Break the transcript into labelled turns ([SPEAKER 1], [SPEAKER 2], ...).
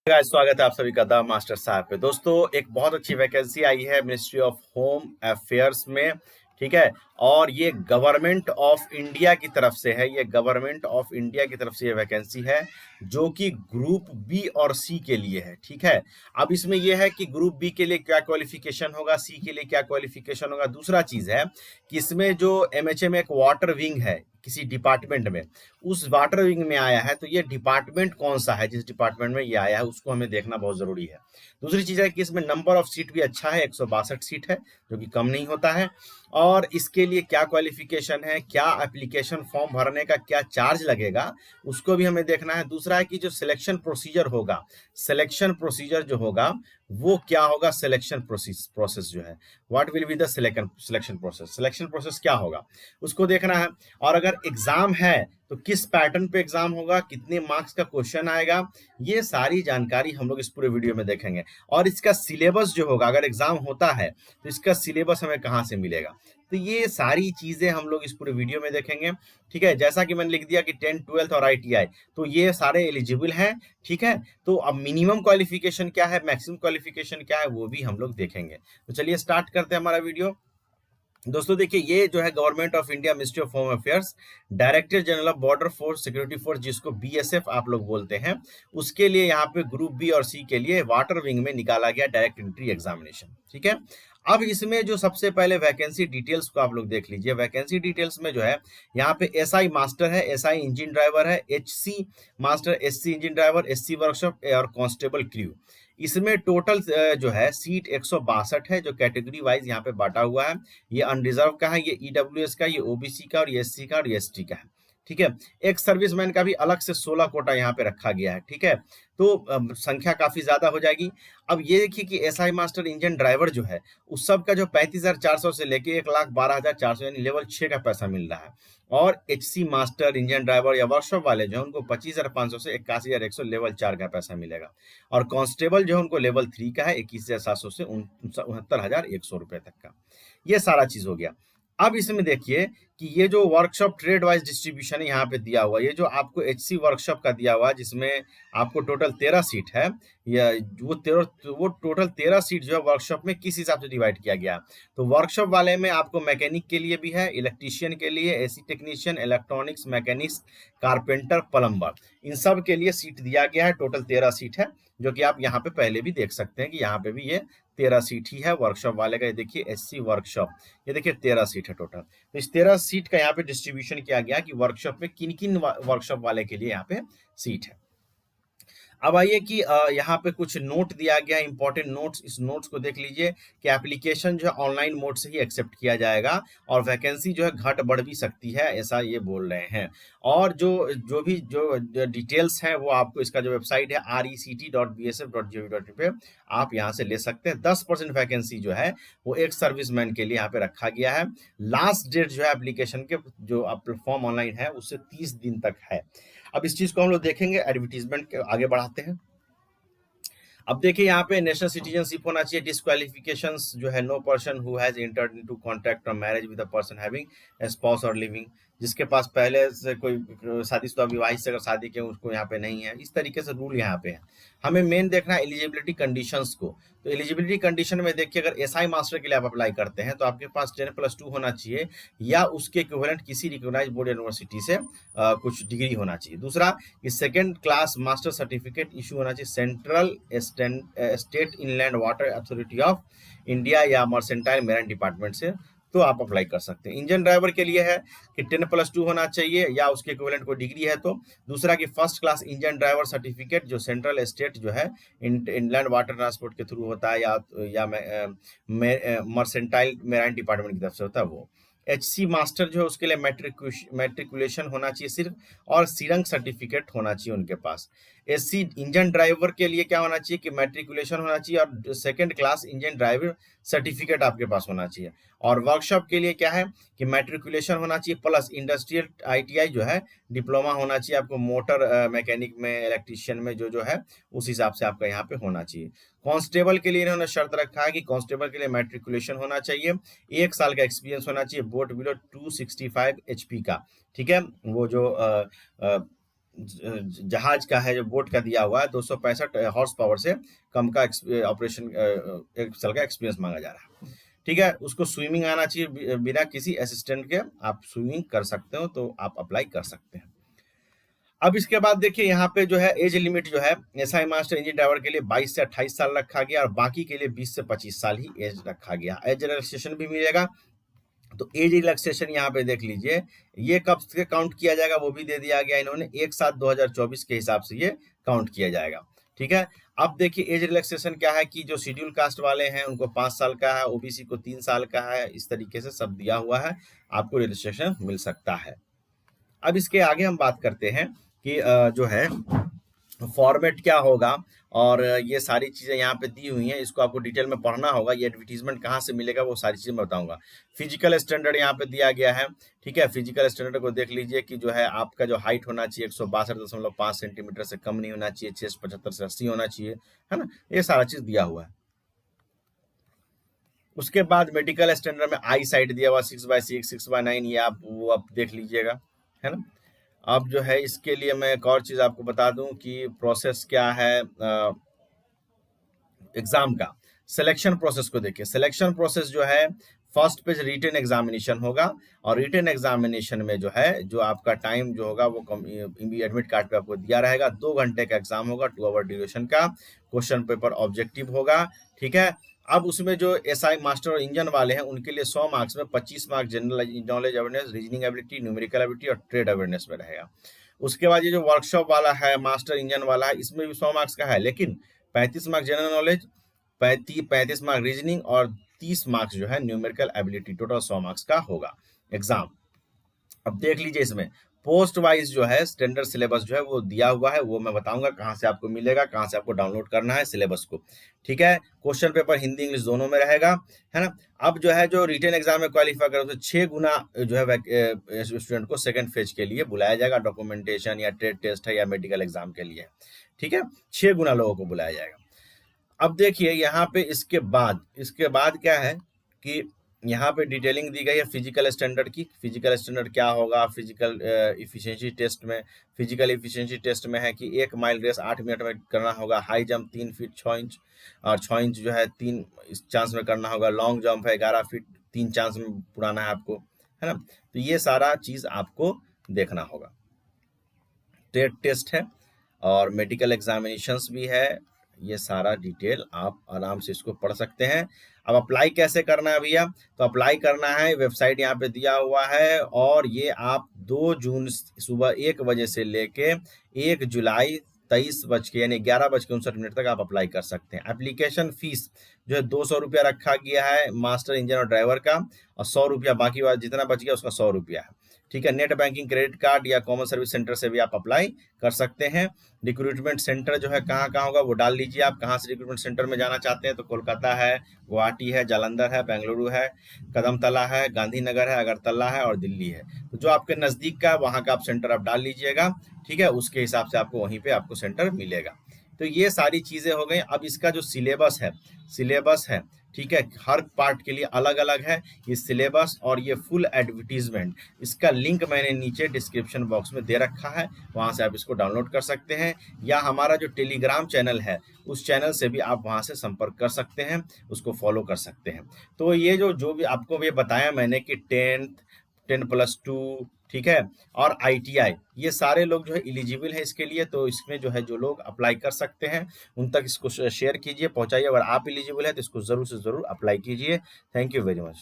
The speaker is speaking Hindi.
[SPEAKER 1] गाइस, स्वागत है आप सभी का द मास्टर साहब पे। दोस्तों, एक बहुत अच्छी वैकेंसी आई है मिनिस्ट्री ऑफ होम अफेयर्स में। ठीक है। और ये गवर्नमेंट ऑफ इंडिया की तरफ से है। ये गवर्नमेंट ऑफ इंडिया की तरफ से ये वैकेंसी है जो कि ग्रुप बी और सी के लिए है। ठीक है। अब इसमें यह है कि ग्रुप बी के लिए क्या क्वालिफिकेशन होगा, सी के लिए क्या क्वालिफिकेशन होगा। दूसरा चीज है कि इसमें जो एमएचए में एक वाटर विंग है किसी डिपार्टमेंट में, उस वाटर विंग में आया है, तो ये डिपार्टमेंट कौन सा है जिस डिपार्टमेंट में ये आया है उसको हमें देखना बहुत जरूरी है। दूसरी चीज है कि इसमें नंबर ऑफ सीट भी अच्छा है, 162 सीट है, जो कि कम नहीं होता है। और इसके लिए क्या क्वालिफिकेशन है, क्या एप्लीकेशन फॉर्म भरने का क्या चार्ज लगेगा, उसको भी हमें देखना है। दूसरा है कि जो सिलेक्शन प्रोसीजर होगा, सिलेक्शन प्रोसीजर जो होगा वो क्या होगा। सिलेक्शन प्रोसेस जो है, what will be the selection process, selection process क्या होगा उसको देखना है। और अगर एग्जाम है तो किस पैटर्न पे एग्जाम होगा, कितने मार्क्स का क्वेश्चन आएगा, ये सारी जानकारी हम लोग इस पूरे वीडियो में देखेंगे। और इसका सिलेबस जो होगा, अगर एग्जाम होता है तो इसका सिलेबस हमें कहाँ से मिलेगा, तो ये सारी चीजें हम लोग इस पूरे वीडियो में देखेंगे। ठीक है। जैसा कि मैंने लिख दिया कि 10th 12th और आईटीआई, तो ये सारे एलिजिबल हैं। ठीक है। तो अब मिनिमम क्वालिफिकेशन क्या है, मैक्सिमम क्वालिफिकेशन क्या है, वो भी हम लोग देखेंगे। तो चलिए स्टार्ट करते हैं हमारा वीडियो। दोस्तों देखिए, ये जो है government of India ministry of home affairs, director general of border force security force, जिसको बीएसएफ आप लोग बोलते हैं, उसके लिए यहाँ पे ग्रुप बी और सी के लिए वाटर विंग में निकाला गया डायरेक्ट एंट्री एग्जामिनेशन। ठीक है। अब इसमें जो सबसे पहले वैकेंसी डिटेल्स को आप लोग देख लीजिए। वैकेंसी डिटेल्स में जो है यहाँ पे एसआई मास्टर है, एसआई इंजन ड्राइवर है, HC master, SC engine driver, SC workshop और कांस्टेबल क्रू। इसमें टोटल जो है सीट 162 है, जो कैटेगरी वाइज यहाँ पे बांटा हुआ है। ये अनरिजर्व का है, ये ईडब्ल्यूएस का, ये ओबीसी का, और ये एससी का और ये एसटी का है। ठीक है। एक सर्विसमैन का भी अलग से 16 कोटा यहाँ पे रखा गया है। ठीक है। तो संख्या काफी ज्यादा हो जाएगी। अब ये देखिए कि एसआई मास्टर इंजन ड्राइवर जो है उस सब का जो 35,400 से लेके 1,12,400 यानी लेवल 6 का पैसा मिल रहा है। और एचसी मास्टर इंजन ड्राइवर या वर्कशॉप वाले जो है उनको 25,500 से 81,100 लेवल 4 का पैसा मिलेगा। और कांस्टेबल जो है उनको लेवल 3 का है, 21,700 से 69,100 रुपए तक का। ये सारा चीज हो गया। अब इसमें देखिए कि ये जो वर्कशॉप ट्रेड वाइज डिस्ट्रीब्यूशन है यहाँ पे दिया हुआ, ये जो आपको एचसी वर्कशॉप का दिया हुआ है जिसमें आपको टोटल 13 सीट है, या वो टोटल 13 सीट जो है वर्कशॉप में किस हिसाब से डिवाइड किया गया। तो वर्कशॉप वाले में आपको मैकेनिक के लिए भी है, इलेक्ट्रीशियन के लिए, AC technician, electronics, mechanics, carpenter, plumber, इन सब के लिए सीट दिया गया है। टोटल 13 सीट है, जो कि आप यहाँ पे पहले भी देख सकते हैं कि यहाँ पे भी ये 13 सीट ही है वर्कशॉप वाले का। ये देखिए एससी वर्कशॉप, ये देखिए 13 सीट है टोटल। तो इस 13 सीट का यहाँ पे डिस्ट्रीब्यूशन किया गया कि वर्कशॉप में किन किन वर्कशॉप वाले के लिए यहाँ पे सीट है। अब आइए कि यहाँ पे कुछ नोट दिया गया, इंपॉर्टेंट नोट्स। इस नोट्स को देख लीजिए कि एप्लीकेशन जो है ऑनलाइन मोड से ही एक्सेप्ट किया जाएगा, और वैकेंसी जो है घट बढ़ भी सकती है, ऐसा ये बोल रहे हैं। और जो डिटेल्स हैं वो आपको इसका जो वेबसाइट है rect.bsf.gov.in पे आप यहाँ से ले सकते हैं। 10% वैकेंसी जो है वो एक सर्विसमैन के लिए यहाँ पे रखा गया है। लास्ट डेट जो है एप्लीकेशन के जो फॉर्म ऑनलाइन है उससे 30 दिन तक है। अब इस चीज को हम लोग देखेंगे, एडवर्टीजमेंट के आगे बढ़ाते हैं। अब देखिए यहाँ पे नेशनल सिटीजनशिप होना चाहिए। डिस्क्वालिफिकेशंस जो है, no person who has entered into contract or marriage with a person having a spouse or living, जिसके पास पहले से कोई शादीशुदा विवाहित से अगर शादी के उसको यहाँ पे नहीं है। इस तरीके से रूल यहाँ पे है। हमें मेन देखना है एलिजिबिलिटी कंडीशंस को। तो एलिजिबिलिटी कंडीशन में देखिए, अगर एसआई मास्टर के लिए आप अप्लाई करते हैं तो आपके पास 10+2 होना चाहिए, या उसके इक्विवेलेंट किसी रिकॉग्नाइज्ड बोर्ड यूनिवर्सिटी से कुछ डिग्री होना चाहिए। दूसरा कि second class master certificate issue होना चाहिए central state inland water authority of India या मर्सेंटाइल मेराइन डिपार्टमेंट से, तो आप अप्लाई कर सकते हैं। इंजन ड्राइवर के लिए है कि 10+2 होना चाहिए या उसके इक्विवेलेंट कोई डिग्री है तो। दूसरा कि first class engine driver certificate जो सेंट्रल स्टेट जो है इनलैंड वाटर ट्रांसपोर्ट के थ्रू होता है, या मर्सेंटाइल मेराइन डिपार्टमेंट की तरफ से होता है वो। एचसी मास्टर जो है उसके लिए मैट्रिकुलेशन होना चाहिए सिर्फ, और सीरंग सर्टिफिकेट होना चाहिए उनके पास। एससी इंजन ड्राइवर के लिए क्या होना चाहिए कि मैट्रिकुलेशन होना चाहिए, और second class engine driver certificate आपके पास होना चाहिए। और वर्कशॉप के लिए क्या है कि मैट्रिकुलेशन होना चाहिए प्लस इंडस्ट्रियल आईटीआई जो है डिप्लोमा होना चाहिए आपको, मोटर मैकेनिक में, इलेक्ट्रीशियन में जो जो है उस हिसाब से आपका यहाँ पे होना चाहिए। कांस्टेबल के लिए इन्होंने शर्त रखा है कि कांस्टेबल के लिए मैट्रिकुलेशन होना चाहिए, 1 साल का एक्सपीरियंस होना चाहिए, बोट बिलो 265 HP का। ठीक है। वो जो जहाज का है, जो बोट का दिया हुआ है, 265 हॉर्स पावर से कम का ऑपरेशन एक साल का एक्सपीरियंस मांगा जा रहा है। ठीक है, उसको स्विमिंग आना चाहिए, बिना किसी असिस्टेंट के आप स्विमिंग कर सकते हो, तो आप अप्लाई कर सकते हैं। अब इसके बाद देखिए यहाँ पे जो है एज लिमिट जो है एसआई मास्टर इंजन ड्राइवर के लिए 22 से 28 साल रखा गया, और बाकी के लिए 20 से 25 साल ही एज रखा गया। एज रिलैक्सेशन भी मिलेगा, तो एज रिलैक्सेशन यहाँ पे देख लीजिए, ये कब से काउंट किया जाएगा वो भी दे दिया गया इन्होंने, 1/7/2024 के हिसाब से ये काउंट किया जाएगा। ठीक है, अब देखिए एज रिलैक्सेशन क्या है कि जो शेड्यूल कास्ट वाले हैं उनको 5 साल का है, ओबीसी को 3 साल का है, इस तरीके से सब दिया हुआ है, आपको रिलैक्सेशन मिल सकता है। अब इसके आगे हम बात करते हैं कि जो है फॉर्मेट क्या होगा, और ये सारी चीज़ें यहाँ पे दी हुई हैं, इसको आपको डिटेल में पढ़ना होगा। ये एडवर्टीजमेंट कहाँ से मिलेगा वो सारी चीज़ें मैं बताऊंगा। फिजिकल स्टैंडर्ड यहाँ पे दिया गया है। ठीक है, फिजिकल स्टैंडर्ड को देख लीजिए कि जो है आपका जो हाइट होना चाहिए 162.5 सेंटीमीटर से कम नहीं होना चाहिए, चेस्ट 75 से 80 होना चाहिए, है ना, ये सारा चीज़ दिया हुआ है। उसके बाद मेडिकल स्टैंडर्ड में आई साइट दिया हुआ 6/6, 6/9, ये आप वो आप देख लीजिएगा, है ना। अब जो है इसके लिए मैं एक और चीज़ आपको बता दूं कि प्रोसेस क्या है एग्जाम का। सिलेक्शन प्रोसेस को देखिए, सिलेक्शन प्रोसेस जो है फर्स्ट पेज रिटन एग्जामिनेशन होगा, और रिटन एग्जामिनेशन में जो है जो आपका टाइम जो होगा वो एडमिट कार्ड पे आपको दिया रहेगा। 2 घंटे का एग्जाम होगा, 2 आवर ड्यूरेशन का, क्वेश्चन पेपर ऑब्जेक्टिव होगा। ठीक है, अब उसमें जो एसआई मास्टर और इंजन वाले हैं उनके लिए 100 मार्क्स में 25 marks general knowledge awareness, reasoning ability, numerical ability और ट्रेड अवेयरनेस में रहेगा। उसके बाद ये जो वर्कशॉप वाला है मास्टर इंजन वाला है, इसमें भी 100 मार्क्स का है, लेकिन 35 marks general knowledge, 35 marks reasoning और 30 मार्क्स जो है न्यूमेरिकल एबिलिटी, टोटल 100 मार्क्स का होगा एग्जाम। अब देख लीजिए इसमें पोस्ट वाइज जो है स्टैंडर्ड सिलेबस जो है वो दिया हुआ है, वो मैं बताऊंगा कहाँ से आपको मिलेगा, कहाँ से आपको डाउनलोड करना है सिलेबस को। ठीक है, क्वेश्चन पेपर हिंदी इंग्लिश दोनों में रहेगा, है ना। अब जो है जो रिटन एग्जाम में क्वालिफाई करो तो 6 गुना जो है स्टूडेंट को सेकंड फेज के लिए बुलाया जाएगा, डॉक्यूमेंटेशन या ट्रेड टेस्ट है या मेडिकल एग्जाम के लिए। ठीक है, 6 गुना लोगों को बुलाया जाएगा। अब देखिए यहाँ पे इसके बाद क्या है कि यहाँ पे डिटेलिंग दी गई है फिजिकल स्टैंडर्ड की। फिजिकल स्टैंडर्ड क्या होगा, फिजिकल इफिशिएंसी टेस्ट में, फिजिकल इफिशिएंसी टेस्ट में है कि 1 माइल रेस 8 मिनट में करना होगा, हाई जंप 3 फीट 6 इंच और 6 इंच जो है 3 चांस में करना होगा, लॉन्ग जंप है 11 फीट 3 चांस में उड़ाना है आपको, है ना। तो ये सारा चीज आपको देखना होगा। ट्रेड टेस्ट है और मेडिकल एग्जामिनेशंस भी है, ये सारा डिटेल आप आराम से इसको पढ़ सकते हैं। अब अप्लाई कैसे करना है भैया, तो अप्लाई करना है, वेबसाइट यहाँ पे दिया हुआ है, और ये आप 2 जून सुबह 1 बजे से लेके 1 जुलाई 23 बज के यानी 11:59 तक आप अप्लाई कर सकते हैं। एप्लीकेशन फीस जो है 200 रुपया रखा गया है मास्टर इंजन और ड्राइवर का, और 100 रुपया बाकी बात जितना बच गया उसका 100 रुपया है। ठीक है, नेट बैंकिंग, क्रेडिट कार्ड या कॉमन सर्विस सेंटर से भी आप अप्लाई कर सकते हैं। रिक्रूटमेंट सेंटर जो है कहाँ कहाँ होगा वो डाल लीजिए, आप कहाँ से रिक्रूटमेंट सेंटर में जाना चाहते हैं, तो कोलकाता है, गुवाहाटी है, जालंधर है, बेंगलुरु है, कदमतला है, गांधीनगर है, अगरतला है और दिल्ली है। तो जो आपके नज़दीक का वहाँ का आप सेंटर आप डाल लीजिएगा। ठीक है, उसके हिसाब से आपको वहीं पे आपको सेंटर मिलेगा। तो ये सारी चीज़ें हो गई। अब इसका जो सिलेबस है, ठीक है, हर पार्ट के लिए अलग अलग है ये सिलेबस, और ये फुल एडवर्टीजमेंट, इसका लिंक मैंने नीचे डिस्क्रिप्शन बॉक्स में दे रखा है, वहां से आप इसको डाउनलोड कर सकते हैं, या हमारा जो टेलीग्राम चैनल है उस चैनल से भी आप वहां से संपर्क कर सकते हैं, उसको फॉलो कर सकते हैं। तो ये जो भी आपको भी बताया मैंने कि 10+2, ठीक है, और ITI, ये सारे लोग जो है एलिजिबल है इसके लिए। तो इसमें जो है जो लोग अप्लाई कर सकते हैं उन तक इसको शेयर कीजिए, पहुंचाइए। अगर आप एलिजिबल है तो इसको जरूर से जरूर अप्लाई कीजिए। Thank you very much.